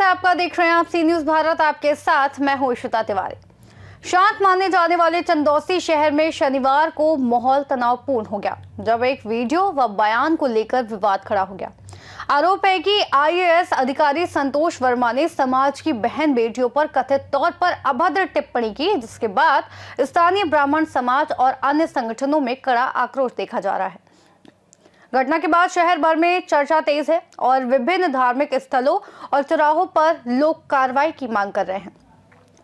आपका, देख रहे हैं आप सी न्यूज भारत। आपके साथ मैं हूं इशिता तिवारी। शांत माने जाने वाले चंदौसी शहर में शनिवार को माहौल तनावपूर्ण हो गया जब एक वीडियो व बयान को लेकर विवाद खड़ा हो गया। आरोप है कि आईएएस अधिकारी संतोष वर्मा ने समाज की बहन बेटियों पर कथित तौर पर अभद्र टिप्पणी की, जिसके बाद स्थानीय ब्राह्मण समाज और अन्य संगठनों में कड़ा आक्रोश देखा जा रहा है। घटना के बाद शहर भर में चर्चा तेज है और विभिन्न धार्मिक स्थलों और चौराहों पर लोग कार्रवाई की मांग कर रहे हैं।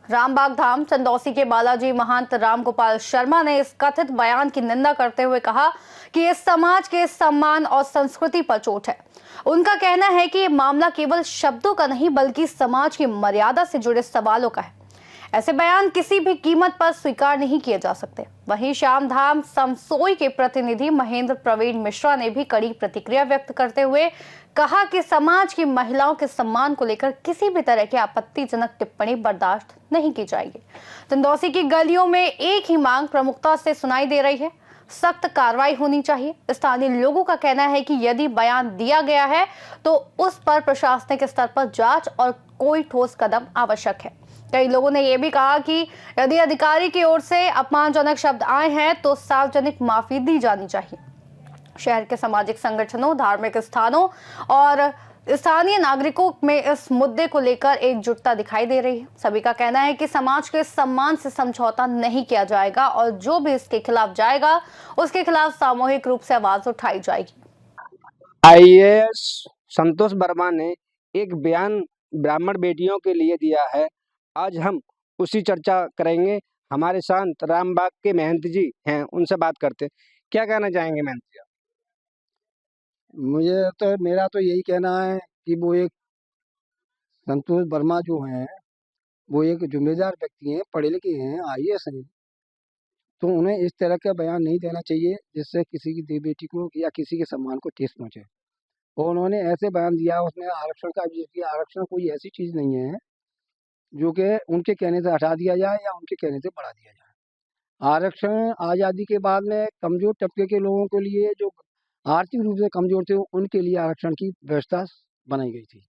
रामबाग धाम चंदौसी के बालाजी महंत रामगोपाल शर्मा ने इस कथित बयान की निंदा करते हुए कहा कि इस समाज के सम्मान और संस्कृति पर चोट है। उनका कहना है कि ये मामला केवल शब्दों का नहीं बल्कि समाज की मर्यादा से जुड़े सवालों का है। ऐसे बयान किसी भी कीमत पर स्वीकार नहीं किए जा सकते। वहीं श्यामधाम समसोई के प्रतिनिधि महेंद्र प्रवीण मिश्रा ने भी कड़ी प्रतिक्रिया व्यक्त करते हुए कहा कि समाज की महिलाओं के सम्मान को लेकर किसी भी तरह की आपत्तिजनक टिप्पणी बर्दाश्त नहीं की जाएगी। चंदौसी की गलियों में एक ही मांग प्रमुखता से सुनाई दे रही है, सख्त कार्रवाई होनी चाहिए। स्थानीय लोगों का कहना है कि यदि बयान दिया गया है तो उस पर प्रशासनिक स्तर पर जांच और कोई ठोस कदम आवश्यक है। कई लोगों ने यह भी कहा कि यदि अधिकारी की ओर से अपमानजनक शब्द आए हैं तो सार्वजनिक माफी दी जानी चाहिए। शहर के सामाजिक संगठनों, धार्मिक स्थानों और स्थानीय नागरिकों में इस मुद्दे को लेकर एकजुटता दिखाई दे रही है। सभी का कहना है कि समाज के सम्मान से समझौता नहीं किया जाएगा और जो भी इसके खिलाफ जाएगा उसके खिलाफ सामूहिक रूप से आवाज उठाई जाएगी। आईएएस संतोष वर्मा ने एक बयान ब्राह्मण बेटियों के लिए दिया है। आज हम उसी चर्चा करेंगे। हमारे साथ रामबाग के महंत जी हैं, उनसे बात करते हैं। क्या कहना चाहेंगे महंत जी? मेरा तो यही कहना है कि वो एक संतोष वर्मा जो हैं वो एक जिम्मेदार व्यक्ति हैं, पढ़े लिखे हैं, आईएएस हैं, तो उन्हें इस तरह का बयान नहीं देना चाहिए जिससे किसी की देवी बेटी को या किसी के सम्मान को ठेस पहुंचे। और उन्होंने ऐसे बयान दिया, उसमें आरक्षण का भी किया। आरक्षण कोई ऐसी चीज नहीं है जो कि उनके कहने से हटा दिया जाए या उनके कहने से बढ़ा दिया जाए। आरक्षण आज़ादी के बाद में कमजोर तबके के लोगों के लिए, जो आर्थिक रूप से कमजोर थे, उनके लिए आरक्षण की व्यवस्था बनाई गई थी।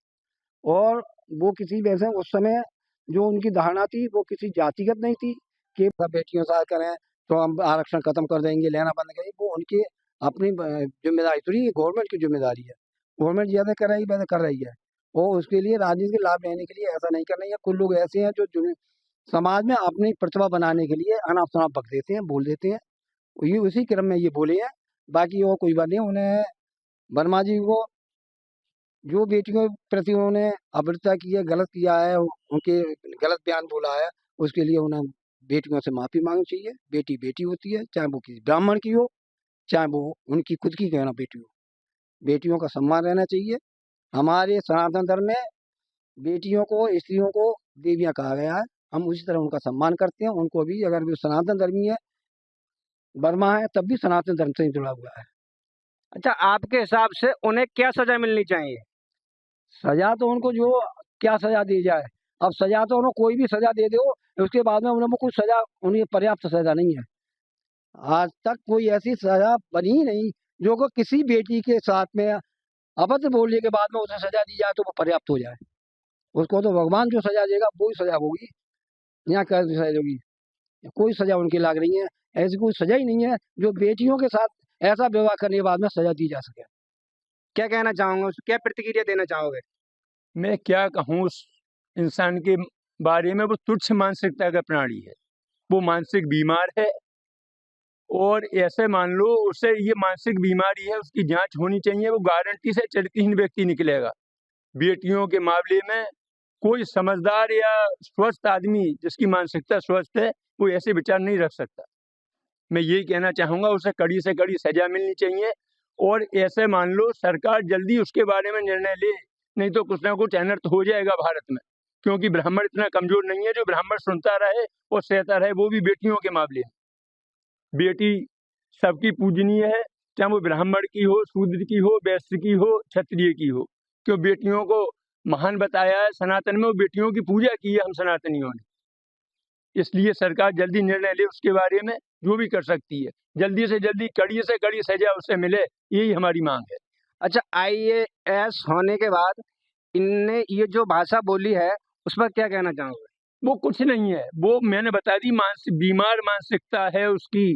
और वो किसी वैसे उस समय जो उनकी धारणा थी वो किसी जातिगत नहीं थी कि बेटियों से करें तो हम आरक्षण खत्म कर देंगे, लेना बंद करेंगे। वो उनकी अपनी जिम्मेदारी थोड़ी, गवर्नमेंट की जिम्मेदारी है। गवर्नमेंट जैसे कर रही वैसे कर रही है और उसके लिए राजनीतिक लाभ लेने के लिए ऐसा नहीं कर रही है। कुछ लोग ऐसे हैं जो समाज में अपनी प्रतिभा बनाने के लिए अनाप शनाप बक देते हैं, बोल देते हैं। ये उसी क्रम में ये बोले हैं, बाकी और कोई बात नहीं। उन्हें वर्मा जी को जो बेटियों के प्रति उन्होंने अभद्रता की है, गलत किया है, उनके गलत बयान बोला है, उसके लिए उन्हें बेटियों से माफी मांगनी चाहिए। बेटी बेटी होती है, चाहे वो किसी ब्राह्मण की हो, चाहे वो उनकी खुद की कहना बेटी हो। बेटियों का सम्मान रहना चाहिए। हमारे सनातन धर्म में बेटियों को, स्त्रियों को देवियां कहा गया है। हम उसी तरह उनका सम्मान करते हैं। उनको भी, अगर वो सनातन धर्मी है, वर्मा है, तब भी सनातन धर्म से जुड़ा हुआ है। अच्छा, आपके हिसाब से उन्हें क्या सजा मिलनी चाहिए? सजा तो उनको जो क्या सजा दी जाए, अब सजा तो उन्हें कोई भी सजा दे दो, उसके बाद में उन्हें कुछ सजा, उन्हें पर्याप्त सजा नहीं है। आज तक कोई ऐसी सजा बनी ही नहीं जो को किसी बेटी के साथ में अभद्र बोलने के बाद में उसे सजा दी जाए तो वो पर्याप्त हो जाए। उसको तो भगवान जो सजा देगा वो ही सजा होगी। यहाँ क्या सजा होगी? कोई सजा उनकी लाग रही है। ऐसी कोई सजा ही नहीं है जो बेटियों के साथ ऐसा व्यवहार करने के बाद में सजा दी जा सके। क्या कहना चाहोगे, क्या प्रतिक्रिया देना चाहोगे? मैं क्या कहूँ उस इंसान के बारे में? वो तुच्छ मानसिकता का प्राणी है, वो मानसिक बीमार है। और ऐसे मान लो उसे ये मानसिक बीमारी है, उसकी जांच होनी चाहिए। वो गारंटी से चरित्रहीन व्यक्ति निकलेगा। बेटियों के मामले में कोई समझदार या स्वस्थ आदमी जिसकी मानसिकता स्वस्थ है वो ऐसे विचार नहीं रख सकता। मैं यही कहना चाहूँगा, उसे कड़ी से कड़ी सजा मिलनी चाहिए। और ऐसे मान लो सरकार जल्दी उसके बारे में निर्णय ले, नहीं तो कुछ ना कुछ अनर्थ हो जाएगा भारत में। क्योंकि ब्राह्मण इतना कमजोर नहीं है जो ब्राह्मण सुनता रहे और सहता रहे, वो भी बेटियों के मामले में। बेटी सबकी पूजनीय है, चाहे वो ब्राह्मण की हो, शूद्र की हो, वैश्य की हो, क्षत्रिय की हो। क्यों बेटियों को महान बताया है सनातन में, वो बेटियों की पूजा की है हम सनातनियों ने। इसलिए सरकार जल्दी निर्णय ले उसके बारे में, जो भी कर सकती है जल्दी से जल्दी कड़ी से कड़ी सजा उसे मिले, यही हमारी मांग है। अच्छा, आईएएस होने के बाद इनने ये जो भाषा बोली है उस पर क्या कहना चाहोगे? वो कुछ नहीं है, वो मैंने बता दी, मानसिकता है उसकी,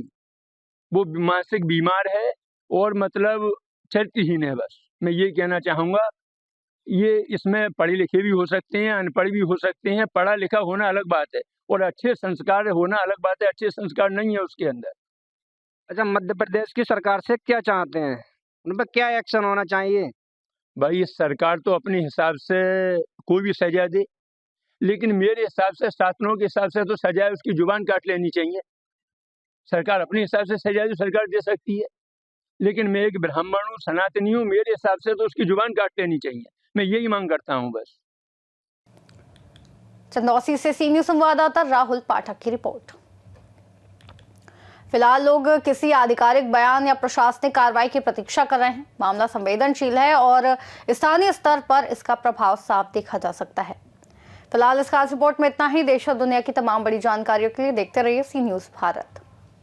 वो मानसिक बीमार है और मतलब चरित्रहीन है। बस मैं ये कहना चाहूँगा। ये इसमें पढ़े लिखे भी हो सकते हैं, अनपढ़ भी हो सकते हैं, पढ़ा लिखा होना अलग बात है और अच्छे संस्कार होना अलग बात है। अच्छे संस्कार नहीं है उसके अंदर। अच्छा, मध्य प्रदेश की सरकार से क्या चाहते हैं? उन पर क्या एक्शन होना चाहिए? भाई सरकार तो अपने हिसाब से कोई भी सजा दे, लेकिन मेरे हिसाब से, शासनों के हिसाब से तो सजा उसकी जुबान काट लेनी चाहिए। सरकार अपने हिसाब से सजा तो सरकार दे सकती है, लेकिन मैं एक ब्राह्मण हूँ, सनातनी हूँ, मेरे हिसाब से तो उसकी जुबान काट लेनी चाहिए। मैं यही मांग करता हूँ बस। चंदौसी से सी न्यूज संवाददाता राहुल पाठक की रिपोर्ट। फिलहाल लोग किसी आधिकारिक बयान या प्रशासनिक कार्रवाई की प्रतीक्षा कर रहे हैं। मामला संवेदनशील है और स्थानीय स्तर पर इसका प्रभाव साफ देखा जा सकता है। फिलहाल इस खास रिपोर्ट में इतना ही। देश और दुनिया की तमाम बड़ी जानकारियों के लिए देखते रहिए सी न्यूज भारत।